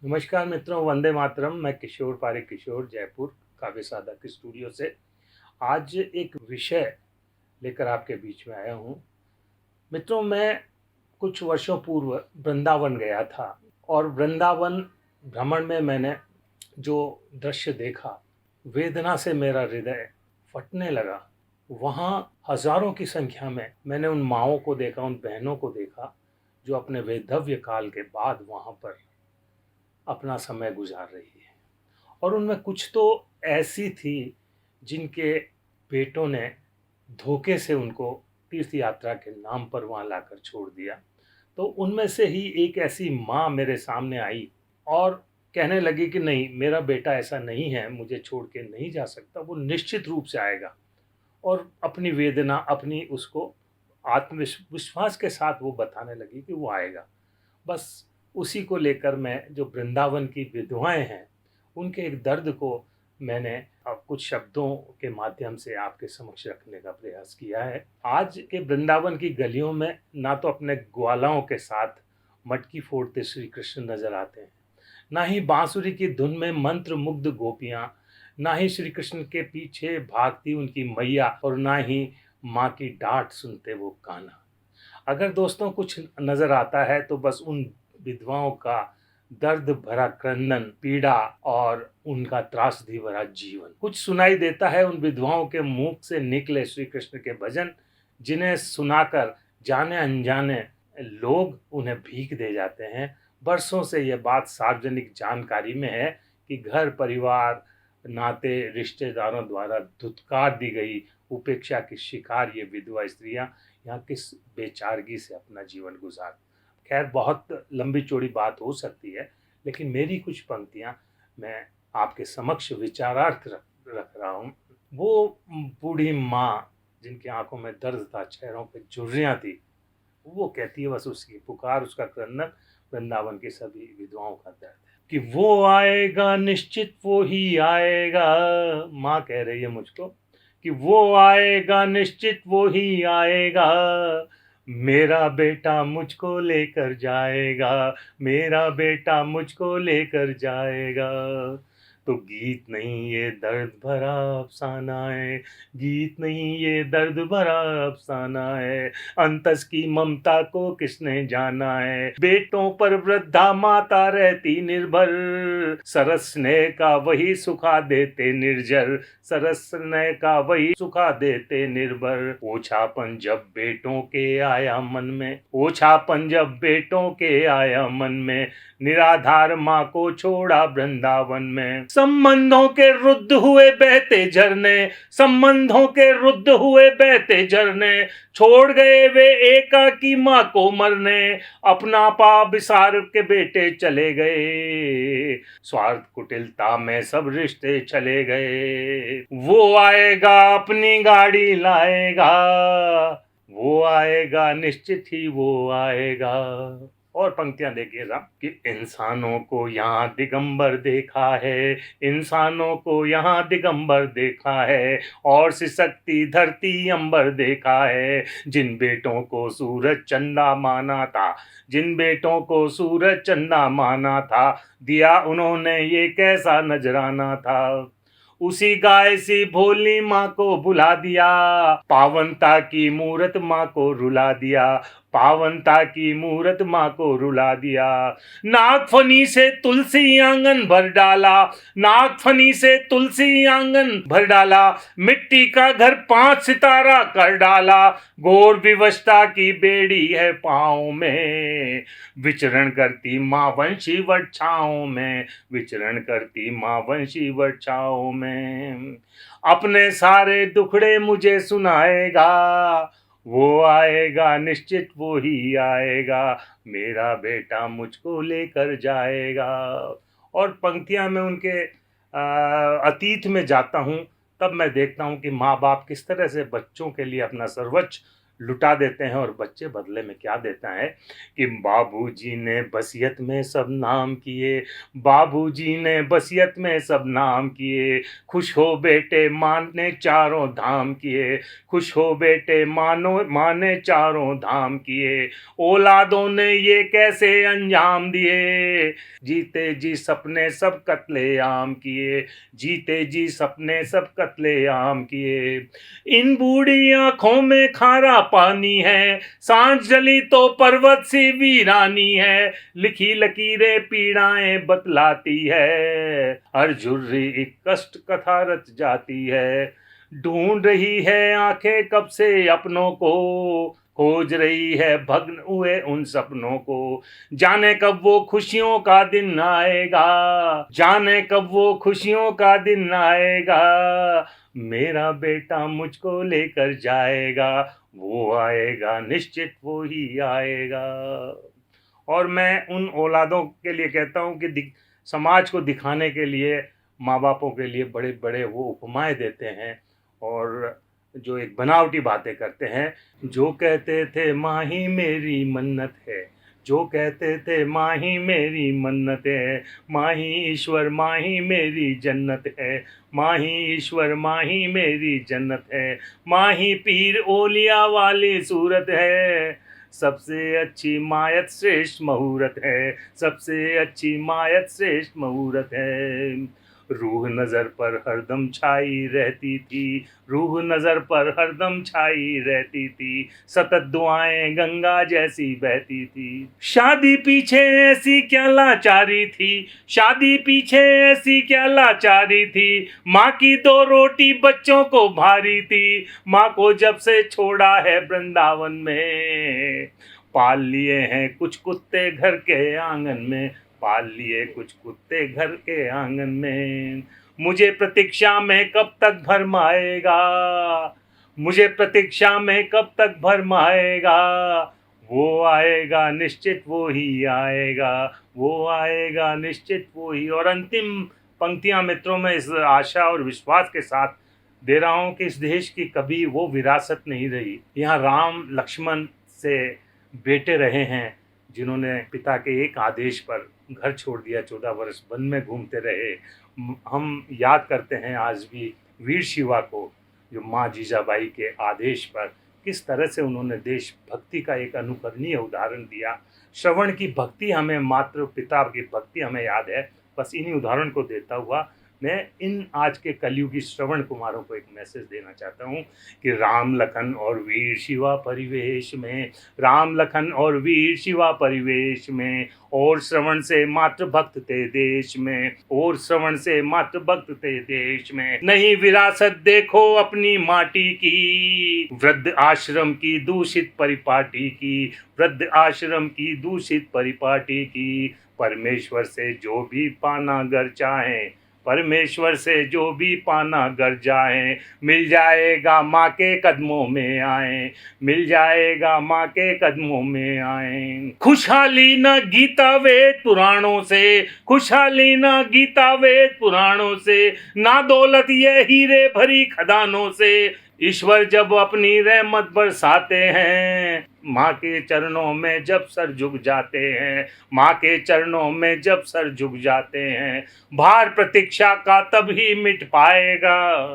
नमस्कार मित्रों, वंदे मातरम। मैं किशोर पारिक किशोर, जयपुर काव्य साधक स्टूडियो से आज एक विषय लेकर आपके बीच में आया हूँ। मित्रों, मैं कुछ वर्षों पूर्व वृंदावन गया था और वृंदावन भ्रमण में मैंने जो दृश्य देखा, वेदना से मेरा हृदय फटने लगा। वहाँ हजारों की संख्या में मैंने उन माँओं को देखा, उन बहनों को देखा जो अपने वैधव्य काल के बाद वहाँ पर अपना समय गुजार रही है। और उनमें कुछ तो ऐसी थी जिनके बेटों ने धोखे से उनको तीर्थ यात्रा के नाम पर वहाँ लाकर छोड़ दिया। तो उनमें से ही एक ऐसी माँ मेरे सामने आई और कहने लगी कि नहीं, मेरा बेटा ऐसा नहीं है, मुझे छोड़ के नहीं जा सकता, वो निश्चित रूप से आएगा। और अपनी वेदना, अपनी उसको आत्मविश्वास के साथ वो बताने लगी कि वो आएगा। बस उसी को लेकर मैं, जो वृंदावन की विधवाएं हैं, उनके एक दर्द को मैंने अब कुछ शब्दों के माध्यम से आपके समक्ष रखने का प्रयास किया है। आज के वृंदावन की गलियों में ना तो अपने ग्वालाओं के साथ मटकी फोड़ते श्री कृष्ण नजर आते हैं, ना ही बांसुरी की धुन में मंत्र मुग्ध गोपियां, ना ही श्री कृष्ण के पीछे भागती उनकी मैया, और ना ही माँ की डांट सुनते वो कान्हा। अगर दोस्तों कुछ नजर आता है तो बस उन विधवाओं का दर्द भरा क्रंदन, पीड़ा और उनका त्रासदी भरा जीवन कुछ सुनाई देता है। उन विधवाओं के मुख से निकले श्री कृष्ण के भजन, जिन्हें सुनाकर जाने अनजाने लोग उन्हें भीख दे जाते हैं। बरसों से यह बात सार्वजनिक जानकारी में है कि घर परिवार, नाते रिश्तेदारों द्वारा धुतकार दी गई, उपेक्षा की शिकार ये विधवा स्त्रियां यहाँ किस बेचारगी से अपना जीवन गुजार। खैर, बहुत लंबी चौड़ी बात हो सकती है, लेकिन मेरी कुछ पंक्तियां मैं आपके समक्ष विचारार्थ रख रहा हूँ। वो बूढ़ी माँ जिनकी आंखों में दर्द था, चेहरों पे झुर्रियाँ थी, वो कहती है, बस उसकी पुकार, उसका क्रंदन वृंदावन की सभी विधवाओं का दर्द है कि वो आएगा, निश्चित वो ही आएगा। माँ कह रही है मुझको कि वो आएगा, निश्चित वो ही आएगा, मेरा बेटा मुझको लेकर जाएगा, मेरा बेटा मुझको लेकर जाएगा। तो गीत नहीं ये दर्द भरा अफसाना है, गीत नहीं ये दर्द भरा अफसाना है, अंतस की ममता को किसने जाना है, बेटों पर वृद्धा माता रहती निर्भर, सरस स्नेह का वही सुखा देते निर्जर, सरस स्नेह का वही सुखा देते निर्भर। ओछापन जब बेटों के आया मन में, ओछापन जब बेटों के आया मन में, निराधार माँ को छोड़ा वृंदावन में। संबंधों के रुद्ध हुए बहते झरने, संबंधों के रुद्ध हुए बहते झरने, छोड़ गए वे एकाकी माँ को मरने, अपना पा बिसार के बेटे चले गए, स्वार्थ कुटिलता में सब रिश्ते चले गए। वो आएगा, अपनी गाड़ी लाएगा, वो आएगा, निश्चित ही वो आएगा। और पंक्तियां देखिएगा कि इंसानों को यहाँ दिगंबर देखा है, इंसानों को यहाँ दिगंबर देखा है, और सिसकती धरती अंबर देखा है। जिन बेटों को सूरज चंदा माना था, जिन बेटों को सूरज चंदा माना था, दिया उन्होंने ये कैसा नजराना था। उसी गाय सी भोली माँ को बुला दिया, पावनता की मूरत माँ को रुला दिया, पावनता की मूरत माँ को रुला दिया। नागफनी से तुलसी आंगन भर डाला, नागफनी से तुलसी आंगन भर डाला, मिट्टी का घर 5 सितारा कर डाला, घोर विवशता की बेड़ी है पाँव में, विचरण करती माँ वंशी वृक्षाओं में, विचरण करती माँ वंशी वृक्षाओं में। अपने सारे दुखड़े मुझे सुनाएगा, वो आएगा, निश्चित वो ही आएगा, मेरा बेटा मुझको लेकर जाएगा। और पंक्तियां में उनके अतीत में जाता हूँ, तब मैं देखता हूँ कि माँ बाप किस तरह से बच्चों के लिए अपना सर्वोच्च लुटा देते हैं और बच्चे बदले में क्या देता है कि बाबूजी ने बसियत में सब नाम किए, बाबूजी ने बसियत में सब नाम किए, खुश हो बेटे माँ ने चारों धाम किए, खुश हो बेटे माँ ने चारों धाम किए, औलादों ने ये कैसे अंजाम दिए, जीते जी सपने सब कत्ले आम किए, जीते जी सपने सब कत्ले आम किए। इन बूढ़ी आंखों में खारा पानी है, सांझ जली तो पर्वत सी वीरानी है, लिखी लकीरें पीड़ाएं बतलाती है, हर झुर्री एक कष्ट कथा रच जाती है, ढूंढ रही है आंखें कब से अपनों को, खोज रही है भग्न हुए उन सपनों को, जाने कब वो खुशियों का दिन आएगा, जाने कब वो खुशियों का दिन आएगा, मेरा बेटा मुझको लेकर जाएगा, वो आएगा निश्चित वो ही आएगा। और मैं उन औलादों के लिए कहता हूँ कि समाज को दिखाने के लिए माँ बापों के लिए बड़े बड़े वो उपमाएं देते हैं और जो एक बनावटी बातें करते हैं। जो कहते थे माँ ही मेरी मन्नत है, जो कहते थे माँ ही मेरी मन्नत है, माँ ही ईश्वर माँ ही मेरी जन्नत है, माँ ही ईश्वर माँ ही मेरी जन्नत है, माँ ही पीर ओलिया वाली सूरत है, सबसे अच्छी मायत श्रेष्ठ मुहूर्त है, सबसे अच्छी मायत श्रेष्ठ मुहूर्त है। रूह नज़र पर हरदम छाई रहती थी, रूह नज़र पर हरदम छाई रहती थी, सतत दुआएं गंगा जैसी बहती थी। शादी पीछे ऐसी क्या लाचारी थी, शादी पीछे ऐसी क्या लाचारी थी, माँ की दो रोटी बच्चों को भारी थी, माँ को जब से छोड़ा है वृंदावन में, पाल लिए हैं कुछ कुत्ते घर के आंगन में, पाल लिए कुछ कुत्ते घर के आंगन में, मुझे प्रतीक्षा में कब तक भरमाएगा, मुझे प्रतीक्षा में कब तक भरमाएगा, वो आएगा निश्चित वो ही आएगा, वो आएगा निश्चित वो ही। और अंतिम पंक्तियां मित्रों में इस आशा और विश्वास के साथ दे रहा हूँ कि इस देश की कभी वो विरासत नहीं रही। यहाँ राम लक्ष्मण से बेटे रहे हैं जिन्होंने पिता के एक आदेश पर घर छोड़ दिया, 14 वर्ष वन में घूमते रहे। हम याद करते हैं आज भी वीर शिवा को, जो माँ जीजाबाई के आदेश पर किस तरह से उन्होंने देशभक्ति का एक अनुकरणीय उदाहरण दिया। श्रवण की भक्ति हमें, मातृ पिता की भक्ति हमें याद है। बस इन्हीं उदाहरण को देता हुआ मैं इन आज के कलयुगी श्रवण कुमारों को एक मैसेज देना चाहता हूँ कि राम लखन और वीर शिवा परिवेश में, राम लखन और वीर शिवा परिवेश में, और श्रवण से मातृभक्त ते देश में, और श्रवण से मातृभक्त ते देश में, नहीं विरासत देखो अपनी माटी की, वृद्ध आश्रम की दूषित परिपाटी की, वृद्ध आश्रम की दूषित परिपाटी की, परमेश्वर से जो भी पाना गर चाहें, परमेश्वर से जो भी पाना गर जाए, मिल जाएगा माँ के कदमों में आए, मिल जाएगा माँ के कदमों में आए। खुशहाली न गीता वेद पुराणों से, खुशहाली न गीता वेद पुराणों से, ना दौलत ये हीरे भरी खदानों से, ईश्वर जब अपनी रहमत बरसाते हैं, माँ के चरणों में जब सर झुक जाते हैं, माँ के चरणों में जब सर झुक जाते हैं, भार प्रतीक्षा का तब ही मिट पाएगा,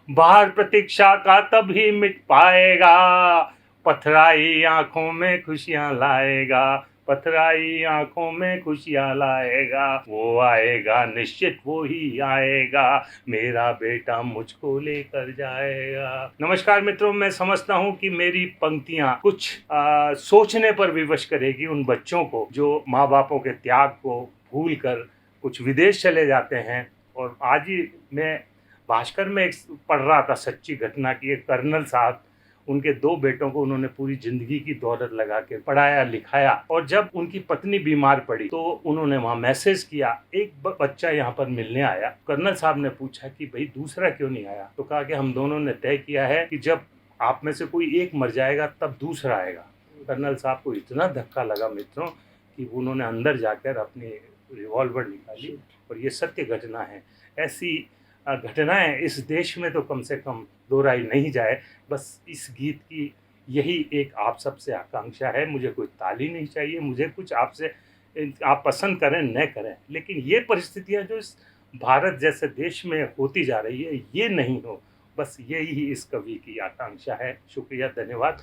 भार प्रतीक्षा का तब ही मिट पाएगा, पथराई आंखों में खुशियाँ लाएगा, पथराई आंखों में खुशियाँ लाएगा, वो आएगा निश्चित वो ही आएगा, मेरा बेटा मुझको लेकर जाएगा। नमस्कार मित्रों, मैं समझता हूँ कि मेरी पंक्तियाँ कुछ सोचने पर विवश करेगी उन बच्चों को जो माँ बापों के त्याग को भूल कर कुछ विदेश चले जाते हैं। और आज ही मैं भास्कर में एक पढ़ रहा था सच्ची घटना की, एक कर्नल साहब, उनके 2 बेटों को उन्होंने पूरी जिंदगी की दौलत लगा के पढ़ाया लिखाया, और जब उनकी पत्नी बीमार पड़ी तो उन्होंने वहाँ मैसेज किया। एक बच्चा यहाँ पर मिलने आया, कर्नल साहब ने पूछा कि भाई दूसरा क्यों नहीं आया, तो कहा कि हम दोनों ने तय किया है कि जब आप में से कोई एक मर जाएगा तब दूसरा आएगा। कर्नल साहब को इतना धक्का लगा मित्रों कि उन्होंने अंदर जाकर अपनी रिवॉल्वर निकाली, और ये सत्य घटना है। ऐसी घटनाएं इस देश में तो कम से कम दोहराई नहीं जाए। बस इस गीत की यही एक आप सबसे आकांक्षा है। मुझे कोई ताली नहीं चाहिए, मुझे कुछ आपसे आप पसंद करें न करें, लेकिन ये परिस्थितियाँ जो इस भारत जैसे देश में होती जा रही है, ये नहीं हो। बस यही इस कवि की आकांक्षा है। शुक्रिया, धन्यवाद।